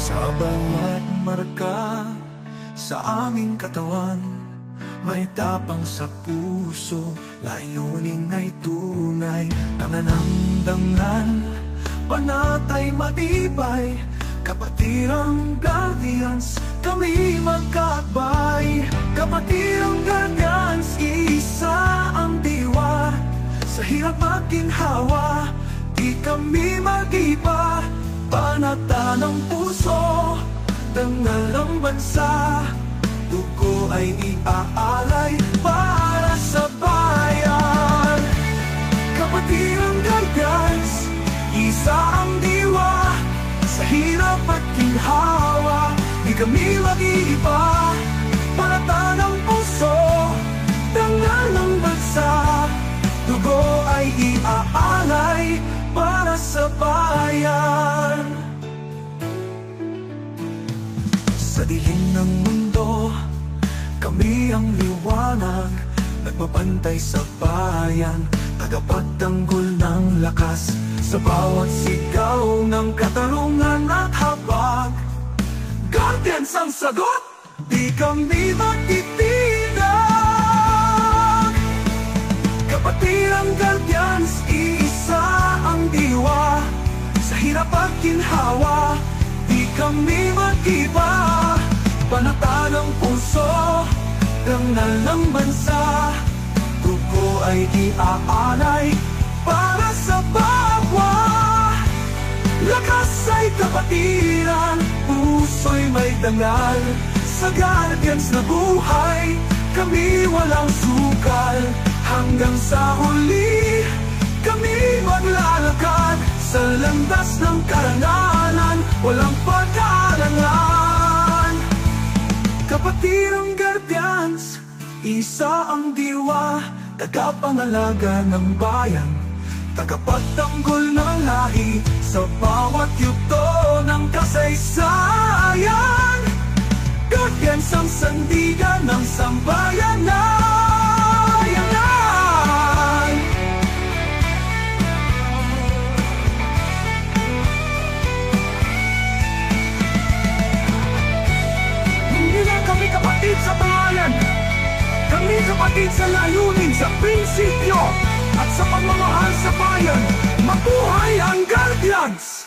Sa bawat marka sa aming katawan, may tapang sa puso, layunin ay tunay. Nanganamdangan, panatay matibay, Kapatirang Guardians, kami magkakbay. Kapatirang Guardians, isa ang diwa. Sa hirap maginhawa, di kami mag-iba. Panata ng puso, dangal ng bansa, dugo ay iaalay para sa bayan. Kapatirang Guardians, isa ang diwa. Sa hirap at ginhawa, di kami mag-iiba. Panata ng puso, dangal ng bansa, dugo ay iaalay para sa bayan. Sa dilim ng mundo, kami ang liwanag, nagpapantay sa bayan, tagapagtanggol ng lakas. Sa bawat sigaw ng katarungan at habag, Guardians ang sagot, di kami magtitinag. Kapatirang Guardians, iisa ang diwa. Sa hirap at ginhawa, di kami mag-iba. Panata ng puso, dangal ng bansa, dugo ay iaalay para sa bawat. Lakas ay kapatiran, puso'y may dangal. Sa Guardians na buhay, kami walang sukal. Hanggang sa huli, kami maglalakad sa landas ng karangalan, walang pag-aalangan. Kapatirang Guardians, isa ang diwa, tagapangalaga ng bayan, tagapagtanggol ng lahi sa bawat yugto ng kasaysayan. Guardians ang sandigan ng sambayanan. Hindi na kami kapatid sa pangalan, kami kapatid sa layunin, sa prinsipyo at sa pagmamahal sa bayan. Mabuhay ang Guardians!